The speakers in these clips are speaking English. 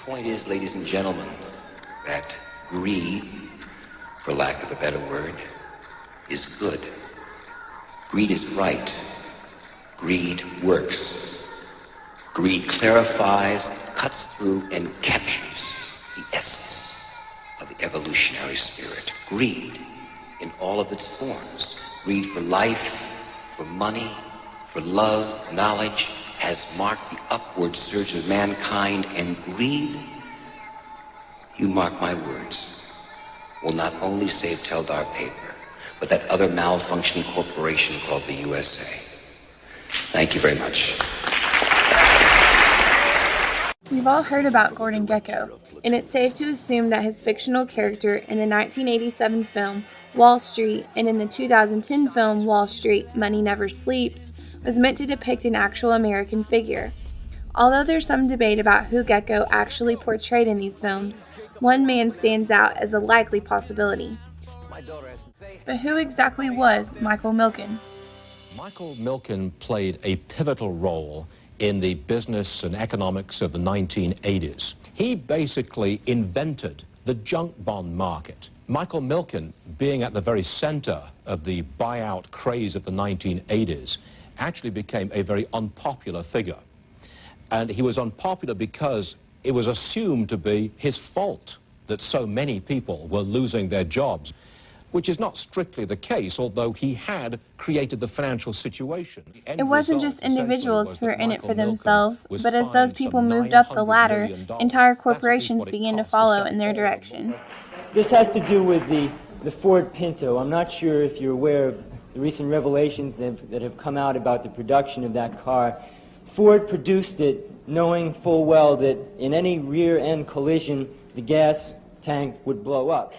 Point is, ladies and gentlemen, that greed, for lack of a better word, is good. Greed is right. Greed works. Greed clarifies, cuts through, and captures the essence of the evolutionary spirit. Greed in all of its forms. Greed for life, for money, for love, knowledge, has marked the upward surge of mankind, and greed, you mark my words, will not only save Teldar Paper, but that other malfunctioning corporation called the USA. Thank you very much. We've all heard about Gordon Gekko, and it's safe to assume that his fictional character in the 1987 film Wall Street and in the 2010 film Wall Street, Money Never Sleeps was meant to depict an actual American figure. Although there's some debate about who Gekko actually portrayed in these films, one man stands out as a likely possibility. But who exactly was Michael Milken? Michael Milken played a pivotal role in the business and economics of the 1980s. He basically invented the junk bond market. Michael Milken, being at the very center of the buyout craze of the 1980s, actually became a very unpopular figure. And he was unpopular because it was assumed to be his fault that so many people were losing their jobs, which is not strictly the case, although he had created the financial situation. It wasn't just individuals who were in it for themselves, but as those people moved up the ladder, entire corporations began to follow in their direction. This has to do with the Ford Pinto. I'm not sure if you're aware of the recent revelations that have come out about the production of that car. Ford produced it knowing full well that in any rear-end collision, the gas tank would blow up.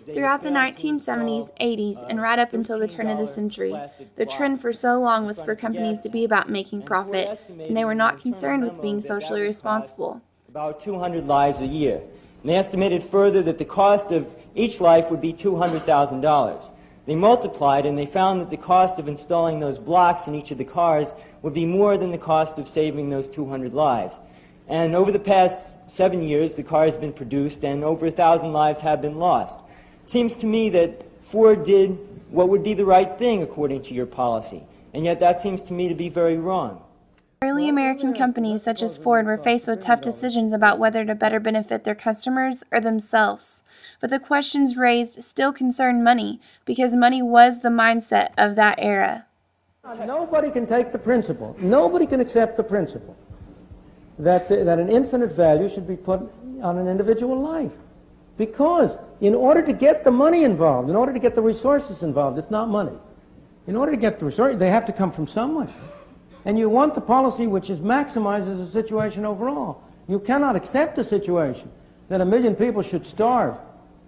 Throughout the 1970s, 80s, and right up until the turn of the century, the trend for so long was for companies to be about making profit, and they were not concerned with being socially responsible. About 200 lives a year. And they estimated further that the cost of each life would be $200,000. They multiplied and they found that the cost of installing those blocks in each of the cars would be more than the cost of saving those 200 lives. And over the past 7 years, the car has been produced and over 1,000 lives have been lost. It seems to me that Ford did what would be the right thing according to your policy, and yet that seems to me to be very wrong. Early American companies such as Ford were faced with tough decisions about whether to better benefit their customers or themselves. But the questions raised still concern money, because money was the mindset of that era. Nobody can take the principle, nobody can accept the principle that an infinite value should be put on an individual life. Because in order to get the money involved, in order to get the resources involved, it's not money. In order to get the resources, they have to come from somewhere. And you want the policy which maximizes the situation overall. You cannot accept a situation that 1 million people should starve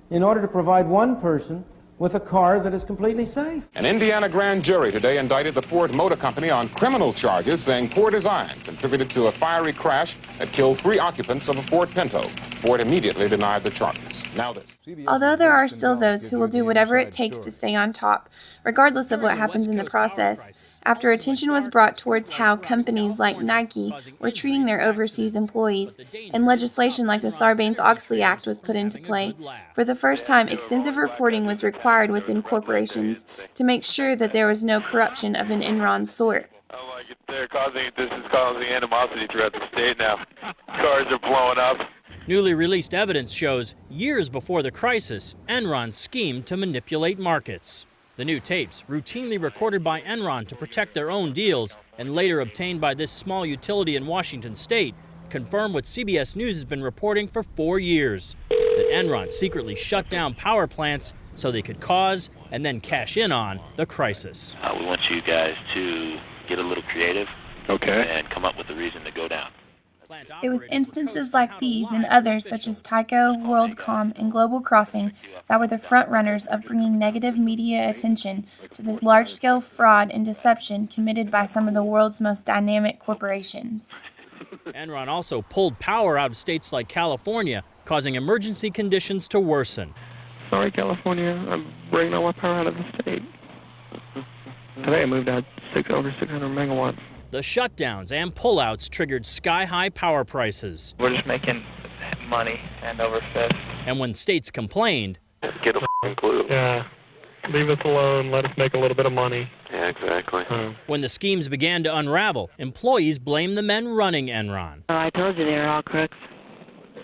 in order to provide one person with a car that is completely safe. An Indiana grand jury today indicted the Ford Motor Company on criminal charges saying poor design contributed to a fiery crash that killed 3 occupants of a Ford Pinto. Ford immediately denied the charges. Now this. Although there are still those who will do whatever it takes to stay on top, regardless of what happens in the process, after attention was brought towards how companies like Nike were treating their overseas employees, and legislation like the Sarbanes-Oxley Act was put into play, for the first time extensive reporting was required within corporations to make sure that there was no corruption of an Enron sort. Oh, like this is causing animosity throughout the state now. Cars are blowing up. Newly released evidence shows years before the crisis, Enron schemed to manipulate markets. The new tapes, routinely recorded by Enron to protect their own deals and later obtained by this small utility in Washington state, confirm what CBS News has been reporting for 4 years, that Enron secretly shut down power plants so they could cause and then cash in on the crisis. We want you guys to get a little creative, and come up with a reason to go down. It was instances like these and others such as Tyco, WorldCom, and Global Crossing that were the front runners of bringing negative media attention to the large-scale fraud and deception committed by some of the world's most dynamic corporations. Enron also pulled power out of states like California, causing emergency conditions to worsen. Sorry, California, I'm bringing all my power out of the state. Today I moved out over 600 megawatts. The shutdowns and pullouts triggered sky-high power prices. We're just making money hand over fist. And when states complained, Get a f***ing clue. Yeah. Leave us alone. Let us make a little bit of money. Yeah, exactly. when the schemes began to unravel, employees blamed the men running Enron. Oh, I told you they were all crooks.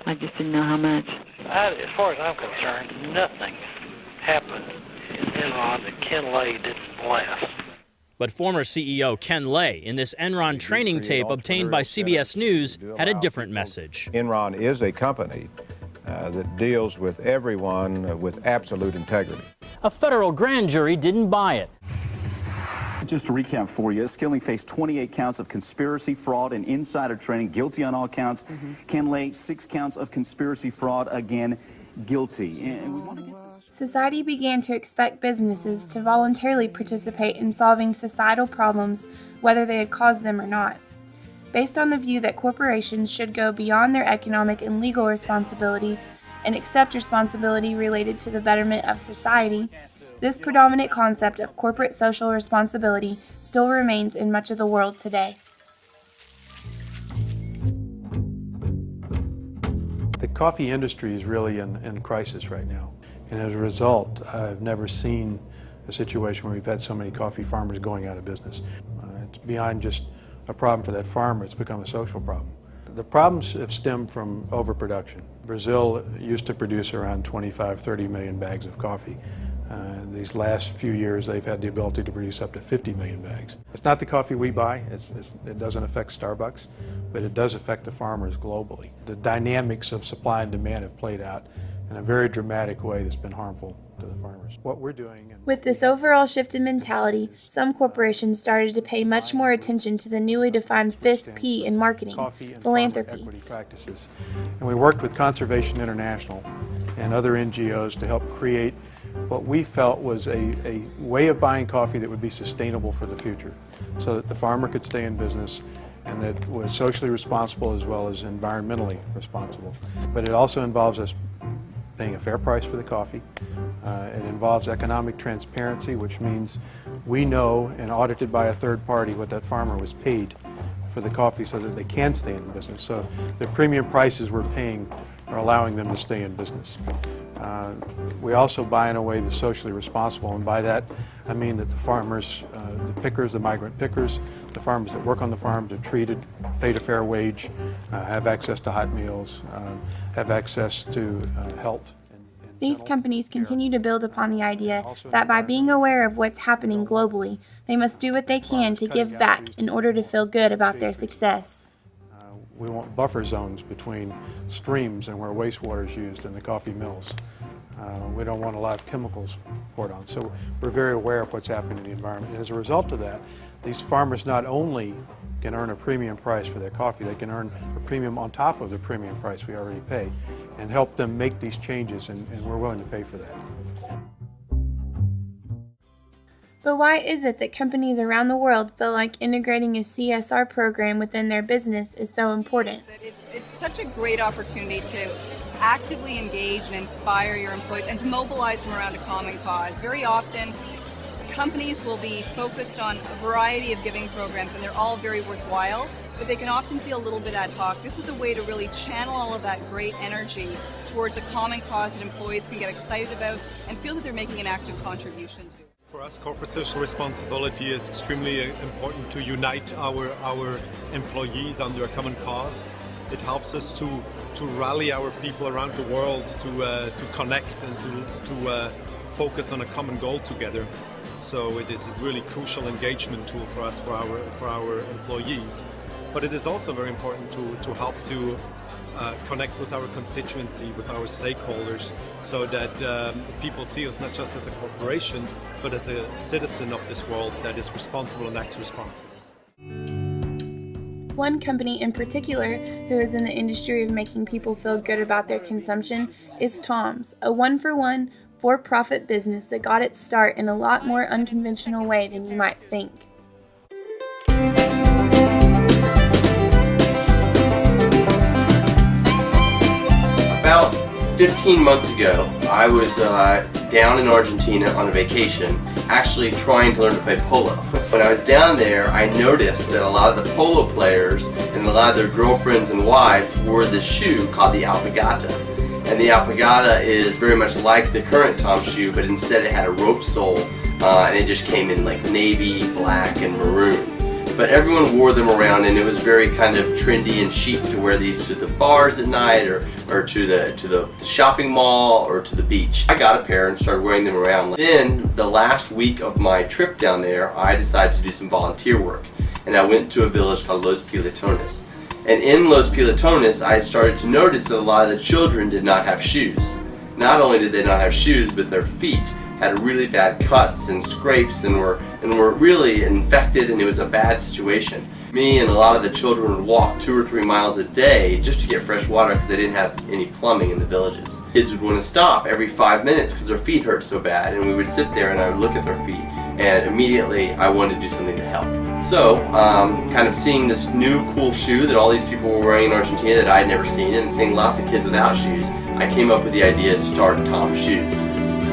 I just didn't know how much. As far as I'm concerned, nothing happened in Enron that Ken Lay didn't blast. But former CEO Ken Lay, in this Enron training tape obtained by CBS News, had a different message. Enron is a company that deals with everyone with absolute integrity. A federal grand jury didn't buy it. Just to recap for you, Skilling faced 28 counts of conspiracy, fraud, and insider trading, guilty on all counts. Ken Lay, 6 counts of conspiracy, fraud, again, guilty. And we want to get Society began to expect businesses to voluntarily participate in solving societal problems, whether they had caused them or not. Based on the view that corporations should go beyond their economic and legal responsibilities and accept responsibility related to the betterment of society, this predominant concept of corporate social responsibility still remains in much of the world today. The coffee industry is really in crisis right now. And as a result, I've never seen a situation where we've had so many coffee farmers going out of business. It's beyond just a problem for that farmer, it's become a social problem. The problems have stemmed from overproduction. Brazil used to produce around 25, 30 million bags of coffee. These last few years, they've had the ability to produce up to 50 million bags. It's not the coffee we buy, it doesn't affect Starbucks, but it does affect the farmers globally. The dynamics of supply and demand have played out in a very dramatic way that's been harmful to the farmers. What we're doing... With this overall shift in mentality, some corporations started to pay much more attention to the newly defined fifth P in marketing, philanthropy. Practices. And we worked with Conservation International and other NGOs to help create what we felt was a way of buying coffee that would be sustainable for the future, so that the farmer could stay in business and that was socially responsible as well as environmentally responsible. But it also involves us paying a fair price for the coffee. It involves economic transparency, which means we know and audited by a third party what that farmer was paid for the coffee so that they can stay in business. So the premium prices we're paying are allowing them to stay in business. We also buy in a way that's socially responsible, and by that I mean that the farmers, the pickers, the migrant pickers, the farmers that work on the farms are treated, paid a fair wage, have access to hot meals, have access to health. These companies continue to build upon the idea that by being aware of what's happening globally, they must do what they can to give back in order to feel good about their success. We want buffer zones between streams and where wastewater is used in the coffee mills. We don't want a lot of chemicals poured on. So we're very aware of what's happening in the environment. And as a result of that, these farmers not only can earn a premium price for their coffee, they can earn a premium on top of the premium price we already pay and help them make these changes, and we're willing to pay for that. But why is it that companies around the world feel like integrating a CSR program within their business is so important? It's such a great opportunity to actively engage and inspire your employees and to mobilize them around a common cause. Very often, companies will be focused on a variety of giving programs, and they're all very worthwhile, but they can often feel a little bit ad hoc. This is a way to really channel all of that great energy towards a common cause that employees can get excited about and feel that they're making an active contribution to. For us, corporate social responsibility is extremely important to unite our employees under a common cause. It helps us to rally our people around the world to connect and to focus on a common goal together. So it is a really crucial engagement tool for us, for our employees. But it is also very important to help to connect with our constituency, with our stakeholders, so that people see us not just as a corporation, but as a citizen of this world that is responsible and acts responsibly. One company in particular who is in the industry of making people feel good about their consumption is TOMS, a one-for-one, for-profit business that got its start in a lot more unconventional way than you might think. About 15 months ago, I was down in Argentina on a vacation, actually trying to learn to play polo. When I was down there, I noticed that a lot of the polo players and a lot of their girlfriends and wives wore this shoe called the alpagata. And the alpagata is very much like the current TOMS shoe, but instead it had a rope sole, and it just came in like navy, black, and maroon. But everyone wore them around, and it was very kind of trendy and chic to wear these to the bars at night, or to the shopping mall, or to the beach. I got a pair and started wearing them around. Then, the last week of my trip down there, I decided to do some volunteer work. And I went to a village called Los Pilotones. And in Los Pilotones, I started to notice that a lot of the children did not have shoes. Not only did they not have shoes, but their feet had really bad cuts and scrapes and were really infected, and it was a bad situation. Me and a lot of the children would walk 2 or 3 miles a day just to get fresh water because they didn't have any plumbing in the villages. Kids would want to stop every 5 minutes because their feet hurt so bad, and we would sit there and I would look at their feet, and immediately I wanted to do something to help. So, kind of seeing this new cool shoe that all these people were wearing in Argentina that I had never seen, and seeing lots of kids without shoes, I came up with the idea to start TOMS Shoes.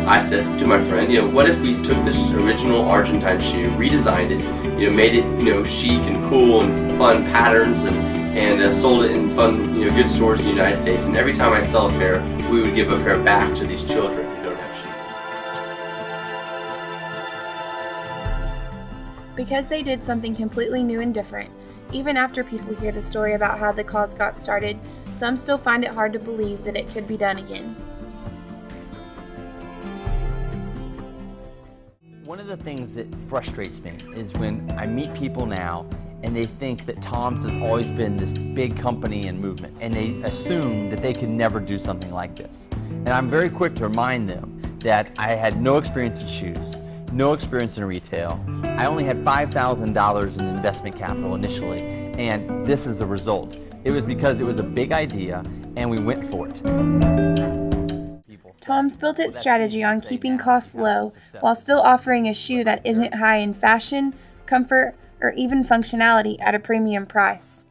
I said to my friend, what if we took this original Argentine shoe, redesigned it, made it, chic and cool and fun patterns, and sold it in fun, good stores in the United States. And every time I sell a pair, we would give a pair back to these children who don't have shoes. Because they did something completely new and different, even after people hear the story about how the cause got started, some still find it hard to believe that it could be done again. One of the things that frustrates me is when I meet people now and they think that TOMS has always been this big company and movement, and they assume that they could never do something like this. And I'm very quick to remind them that I had no experience in shoes, no experience in retail. I only had $5,000 in investment capital initially, and this is the result. It was because it was a big idea and we went for it. TOMS built its strategy on keeping costs low while still offering a shoe that isn't high in fashion, comfort, or even functionality at a premium price.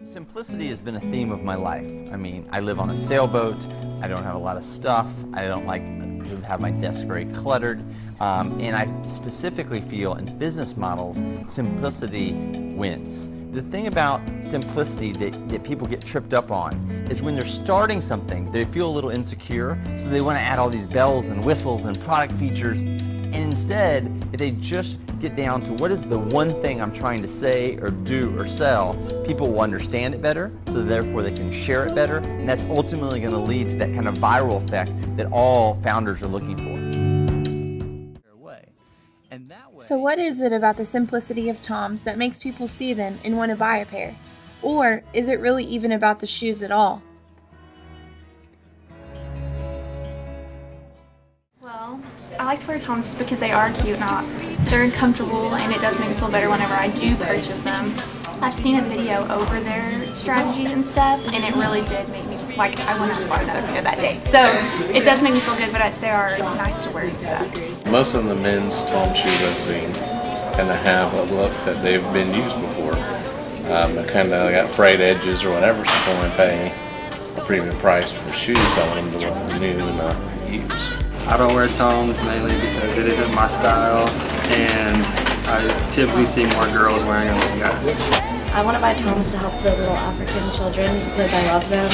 Simplicity has been a theme of my life. I mean, I live on a sailboat, I don't have a lot of stuff, I don't like to have my desk very cluttered, and I specifically feel in business models, simplicity wins. The thing about simplicity that people get tripped up on is when they're starting something, they feel a little insecure, so they want to add all these bells and whistles and product features. And instead, if they just get down to what is the one thing I'm trying to say or do or sell, people will understand it better, so therefore they can share it better, and that's ultimately going to lead to that kind of viral effect that all founders are looking for. So what is it about the simplicity of TOMS that makes people see them and want to buy a pair? Or is it really even about the shoes at all? Well, I like to wear TOMS because they are cute and they're comfortable, and it does make me feel better whenever I do purchase them. I've seen a video over their strategy and stuff, and it really did make me like I want to buy another pair that day. So it does make me feel good, but they are nice to wear and stuff. Most of the men's TOMS shoes I've seen kind of have a look that they've been used before. They kind of got frayed edges or whatever, so they only pay a premium price for shoes I want them to look new and use. I don't wear TOMS mainly because it isn't my style, and I typically see more girls wearing them than guys. I want to buy TOMS to help the little African children because I love them.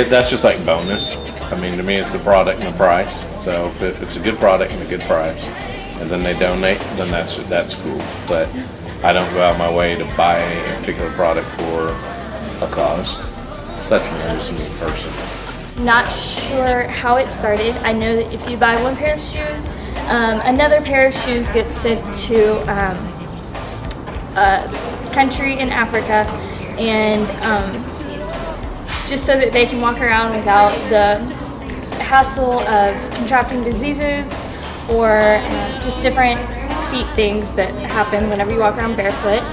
That's just like bonus. I mean, to me, it's the product and the price. So if it's a good product and a good price, and then they donate, then that's cool. But I don't go out my way to buy a particular product for a cause. That's me, I'm just a new person. Not sure how it started. I know that if you buy one pair of shoes, another pair of shoes gets sent to a country in Africa, and just so that they can walk around without the hassle of contracting diseases or just different feet things that happen whenever you walk around barefoot.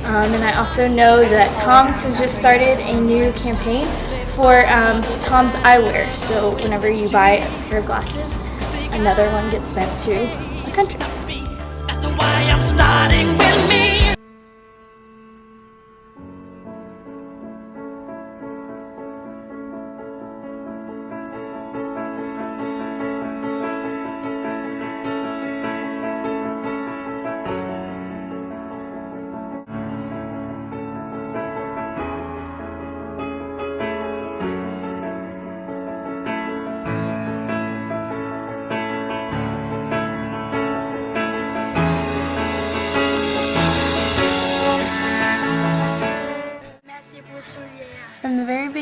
And I also know that TOMS has just started a new campaign for TOMS eyewear. So whenever you buy a pair of glasses, another one gets sent to a country. That's why I'm starting with me.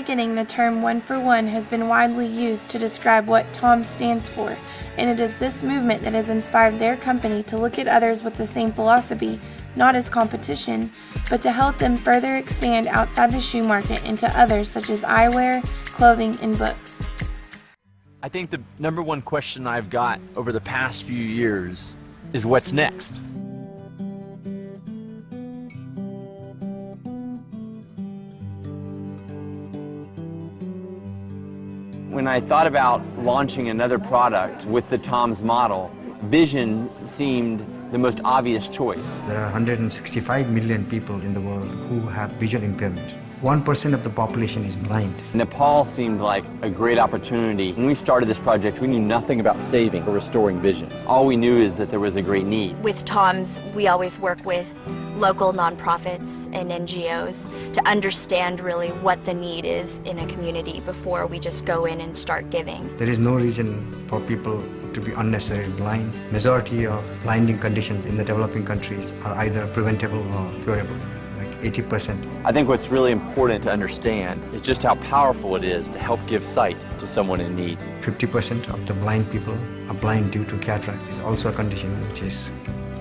beginning, the term one for one has been widely used to describe what TOMS stands for, and it is this movement that has inspired their company to look at others with the same philosophy, not as competition, but to help them further expand outside the shoe market into others such as eyewear, clothing, and books. I think the number one question I've got over the past few years is what's next? When I thought about launching another product with the TOMS model, vision seemed the most obvious choice. There are 165 million people in the world who have visual impairment. 1% of the population is blind. Nepal seemed like a great opportunity. When we started this project, we knew nothing about saving or restoring vision. All we knew is that there was a great need. With TOMS, we always work with local nonprofits and NGOs to understand really what the need is in a community before we just go in and start giving. There is no reason for people to be unnecessarily blind. Majority of blinding conditions in the developing countries are either preventable or curable, like 80%. I think what's really important to understand is just how powerful it is to help give sight to someone in need. 50% of the blind people are blind due to cataracts. It's also a condition which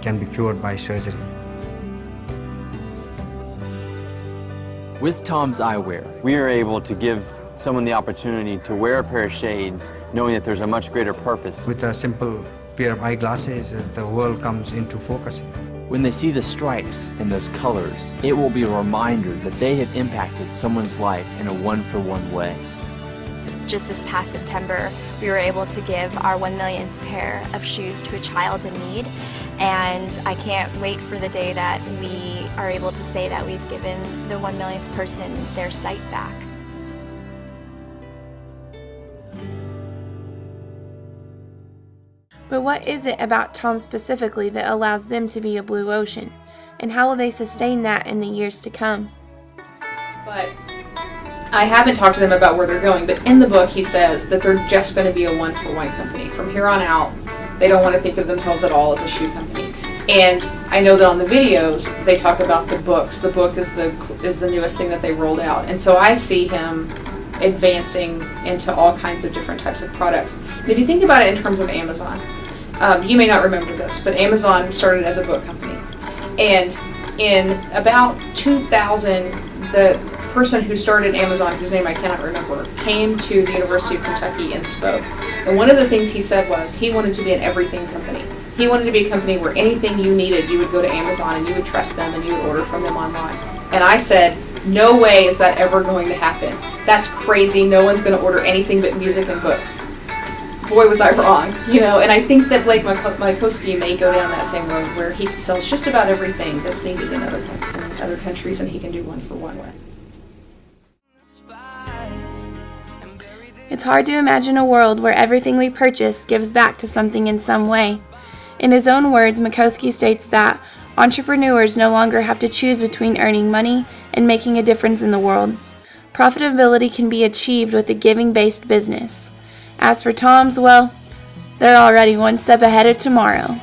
can be cured by surgery. With TOMS eyewear, we are able to give someone the opportunity to wear a pair of shades knowing that there's a much greater purpose. With a simple pair of eyeglasses, the world comes into focus. When they see the stripes and those colors, it will be a reminder that they have impacted someone's life in a one-for-one way. Just this past September, we were able to give our 1 millionth pair of shoes to a child in need, and I can't wait for the day that we are able to say that we've given the 1 millionth person their sight back. But what is it about TOMS specifically that allows them to be a blue ocean? And how will they sustain that in the years to come? But I haven't talked to them about where they're going, but in the book he says that they're just going to be a one-for-one company. From here on out, they don't want to think of themselves at all as a shoe company. And I know that on the videos they talk about the books. The book is the newest thing that they rolled out. And so I see him advancing into all kinds of different types of products. And if you think about it in terms of Amazon, you may not remember this, but Amazon started as a book company. And in about 2000, the person who started Amazon, whose name I cannot remember, came to the University of Kentucky and spoke. And one of the things he said was he wanted to be an everything company. He wanted to be a company where anything you needed, you would go to Amazon and you would trust them and you would order from them online. And I said, no way is that ever going to happen. That's crazy. No one's going to order anything but music and books. Boy, was I wrong, you know. And I think that Blake Mycoskie may go down that same road where he sells just about everything that's needed in other countries, and he can do one-for-one with. It's hard to imagine a world where everything we purchase gives back to something in some way. In his own words, Mycoskie states that entrepreneurs no longer have to choose between earning money and making a difference in the world. Profitability can be achieved with a giving-based business. As for TOMS, well, they're already one step ahead of tomorrow.